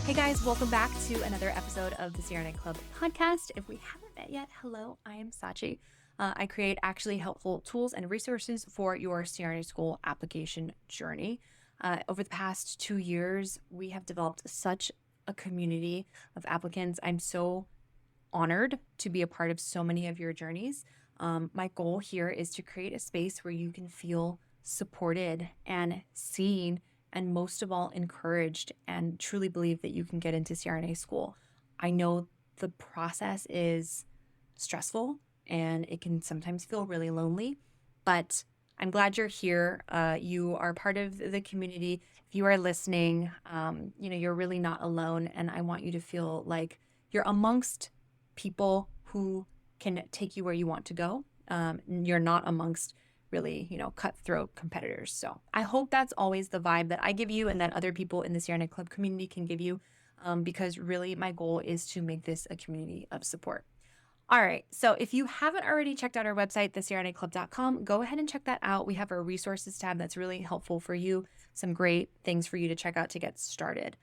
Hey guys, welcome back to another episode of the CRNA Club podcast. If we haven't met yet, hello, I am Sachi. I create actually helpful tools and resources for your CRNA school application journey. Over the past 2 years, we have developed such a community of applicants. I'm so honored to be a part of so many of your journeys. My goal here is to create a space where you can feel supported and seen, and most of all, encouraged, and truly believe that you can get into CRNA school. I know the process is stressful and it can sometimes feel really lonely, but I'm glad you're here. You are part of the community. If you are listening, you're really not alone, and I want you to feel like you're amongst people who can take you where you want to go. You're not amongst really, cutthroat competitors. So I hope that's always the vibe that I give you and that other people in the CRNA Club community can give you, because really my goal is to make this a community of support. All right. So if you haven't already checked out our website, thecrnaclub.com, go ahead and check that out. We have our resources tab that's really helpful for you. Some great things for you to check out to get started.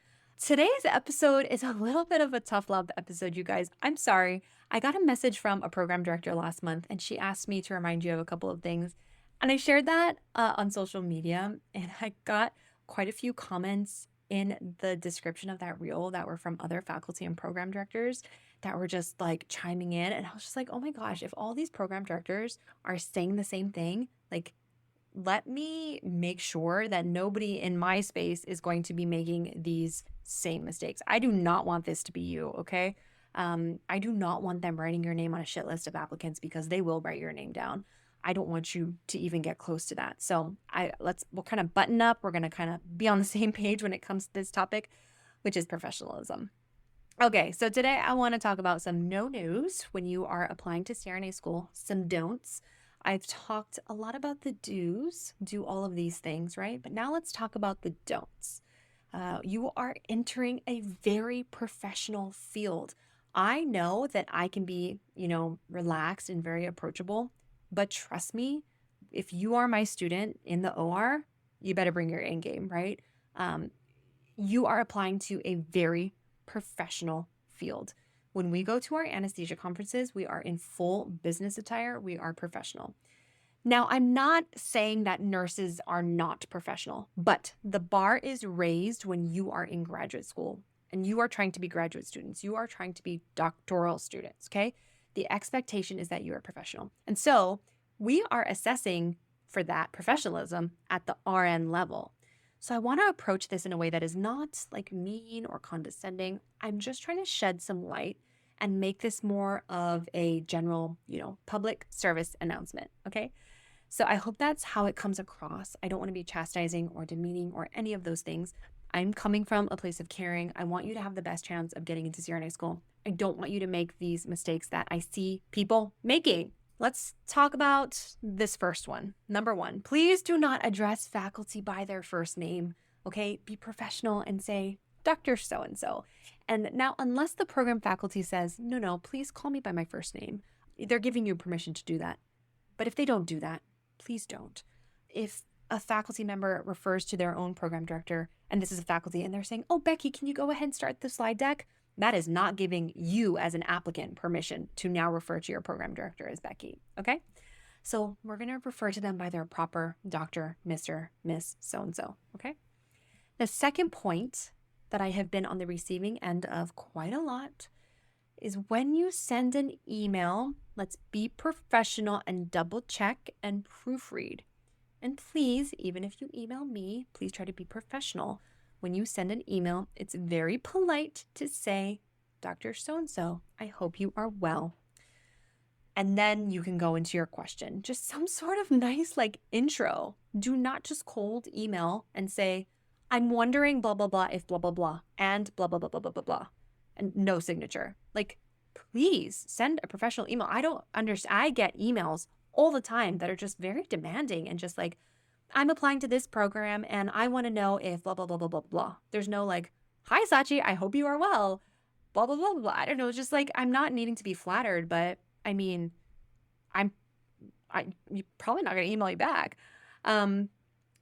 Today's episode is a little bit of a tough love episode, you guys. I'm sorry. I got a message from a program director last month, and she asked me to remind you of a couple of things. And I shared that on social media, and I got quite a few comments in the description of that reel that were from other faculty and program directors that were just like chiming in. And I was just like, oh my gosh, if all these program directors are saying the same thing, like, let me make sure that nobody in my space is going to be making these same mistakes. I do not want this to be you, okay? I do not want them writing your name on a shit list of applicants, because they will write your name down. I don't want you to even get close to that. So we'll kind of button up. We're going to kind of be on the same page when it comes to this topic, which is professionalism. Okay, so today I want to talk about some no-nos when you are applying to CRNA school, some don'ts. I've talked a lot about the do's, do all of these things, right? But now let's talk about the don'ts. You are entering a very professional field. I know that I can be, relaxed and very approachable. But trust me, if you are my student in the OR, you better bring your A game, right? You are applying to a very professional field. When we go to our anesthesia conferences, we are in full business attire. We are professional. Now, I'm not saying that nurses are not professional, but the bar is raised when you are in graduate school and you are trying to be graduate students. You are trying to be doctoral students, okay? The expectation is that you are professional. And so we are assessing for that professionalism at the RN level. So I want to approach this in a way that is not like mean or condescending. I'm just trying to shed some light and make this more of a general, public service announcement, okay? So I hope that's how it comes across. I don't want to be chastising or demeaning or any of those things. I'm coming from a place of caring. I want you to have the best chance of getting into CRNA school. I don't want you to make these mistakes that I see people making. Let's talk about this first one. Number 1, please do not address faculty by their first name, okay? Be professional and say, Dr. So-and-so. And now, unless the program faculty says, no, please call me by my first name, they're giving you permission to do that. But if they don't do that, please don't. If a faculty member refers to their own program director, and this is a faculty, and they're saying, oh, Becky, can you go ahead and start the slide deck? That is not giving you as an applicant permission to now refer to your program director as Becky, okay? So we're going to refer to them by their proper Dr., Mr., Miss, so-and-so, okay? The second point that I have been on the receiving end of quite a lot is when you send an email, let's be professional and double check and proofread. And please, even if you email me, please try to be professional. When you send an email, it's very polite to say, Dr. So-and-so, I hope you are well. And then you can go into your question. Just some sort of nice intro. Do not just cold email and say, I'm wondering blah, blah, blah, if blah, blah, blah, and blah, blah, blah, blah, blah, blah, blah, and no signature. Please send a professional email. I don't understand. I get emails all the time that are just very demanding and just I'm applying to this program and I want to know if blah, blah, blah, blah, blah, blah. There's no hi, Sachi, I hope you are well, blah, blah, blah, blah. I don't know. It's just I'm not needing to be flattered, but I mean, you're probably not going to email you back.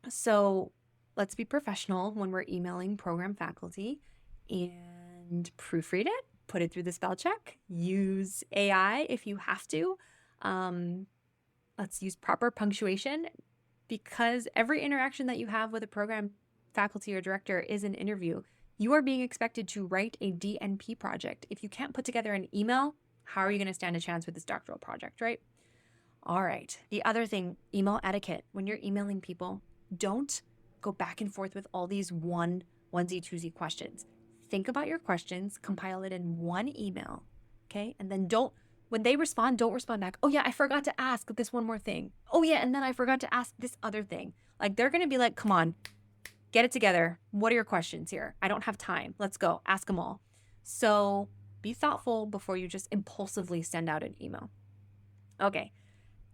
So let's be professional when we're emailing program faculty. and proofread it, put it through the spell check, use AI if you have to. Let's use proper punctuation, because every interaction that you have with a program faculty or director is an interview. You are being expected to write a DNP project. If you can't put together an email, how are you going to stand a chance with this doctoral project, right? All right. The other thing, email etiquette. When you're emailing people, don't go back and forth with all these onesie, twosie questions. Think about your questions, compile it in one email, okay? And then when they respond, don't respond back. Oh yeah, I forgot to ask this one more thing. Oh yeah, and then I forgot to ask this other thing. Like, they're going to be like, come on, get it together. What are your questions here? I don't have time. Let's go. Ask them all. So be thoughtful before you just impulsively send out an email. Okay.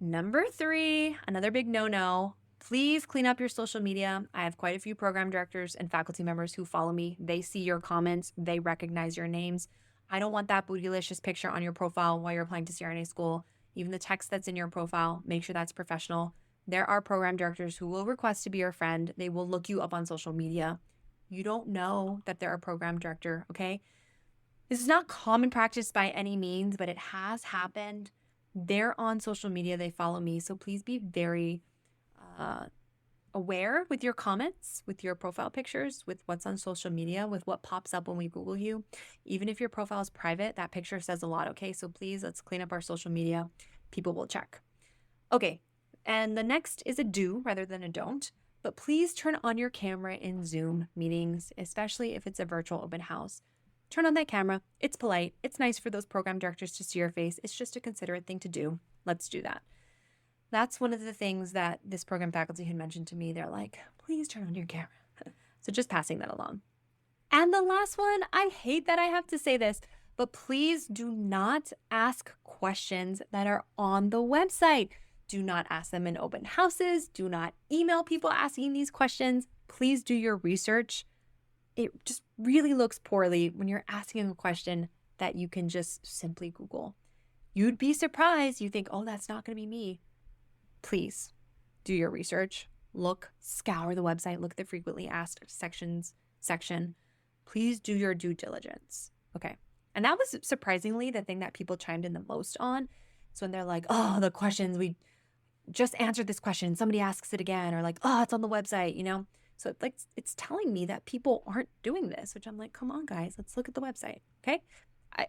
Number 3, another big no-no. Please clean up your social media. I have quite a few program directors and faculty members who follow me. They see your comments. They recognize your names. I don't want that bootylicious picture on your profile while you're applying to CRNA school. Even the text that's in your profile, make sure that's professional. There are program directors who will request to be your friend. They will look you up on social media. You don't know that they're a program director, okay? This is not common practice by any means, but it has happened. They're on social media. They follow me. So please be very aware with your comments, with your profile pictures, with what's on social media, with what pops up when we Google you. Even if your profile is private, that picture says a lot, okay? So please, let's clean up our social media. People will check. Okay, and the next is a do rather than a don't, but please turn on your camera in Zoom meetings, especially if it's a virtual open house. Turn on that camera. It's polite. It's nice for those program directors to see your face. It's just a considerate thing to do. Let's do that. That's one of the things that this program faculty had mentioned to me. They're like, please turn on your camera. So just passing that along. And the last one, I hate that I have to say this, but please do not ask questions that are on the website. Do not ask them in open houses. Do not email people asking these questions. Please do your research. It just really looks poorly when you're asking a question that you can just simply Google. You'd be surprised. You think, oh, that's not going to be me. Please do your research. Look, scour the website, look at the frequently asked section. Please do your due diligence. Okay. And that was surprisingly the thing that people chimed in the most on. So when they're like, oh, the questions, we just answered this question. Somebody asks it again, or like, oh, it's on the website, you know? So it's telling me that people aren't doing this, which I'm like, come on, guys, let's look at the website. Okay.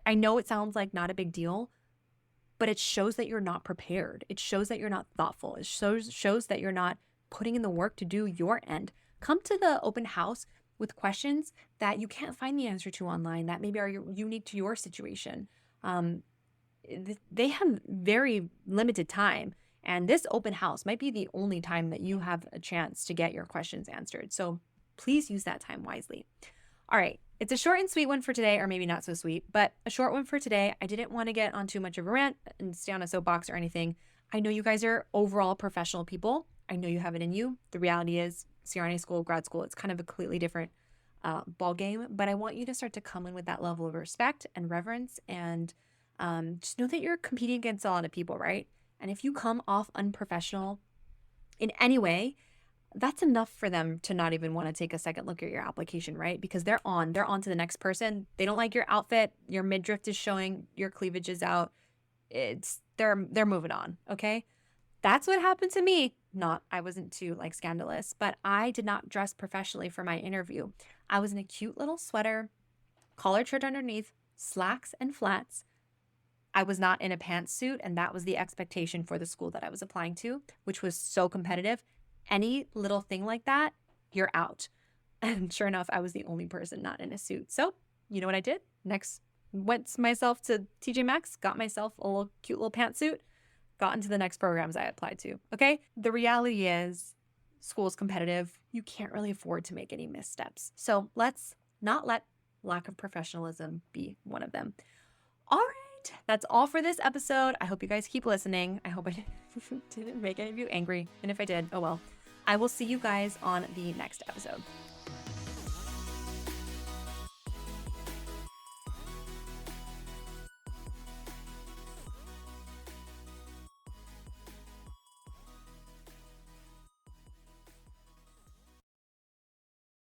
I know it sounds like not a big deal, but it shows that you're not prepared. It shows that you're not thoughtful. It shows that you're not putting in the work to do your end. Come to the open house with questions that you can't find the answer to online that maybe are unique to your situation. They have very limited time, and this open house might be the only time that you have a chance to get your questions answered. So please use that time wisely. All right. It's a short and sweet one for today, or maybe not so sweet, but a short one for today. I didn't want to get on too much of a rant and stay on a soapbox or anything. I know you guys are overall professional people. I know you have it in you. The reality is CRNA school, grad school, it's kind of a completely different ball game, but I want you to start to come in with that level of respect and reverence, and just know that you're competing against a lot of people, right? And if you come off unprofessional in any way, that's enough for them to not even want to take a second look at your application, right? Because they're on to the next person. They don't like your outfit. Your midriff is showing, your cleavage is out. They're moving on. Okay. That's what happened to me. I wasn't too scandalous, but I did not dress professionally for my interview. I was in a cute little sweater, collared shirt underneath, slacks and flats. I was not in a pantsuit, and that was the expectation for the school that I was applying to, which was so competitive. Any little thing like that, you're out. And sure enough, I was the only person not in a suit. So you know what I did? Next, went myself to TJ Maxx, got myself a cute little pantsuit, got into the next programs I applied to. Okay. The reality is school is competitive. You can't really afford to make any missteps. So let's not let lack of professionalism be one of them. All right. That's all for this episode. I hope you guys keep listening. I hope I didn't make any of you angry. And if I did, oh well. I will see you guys on the next episode.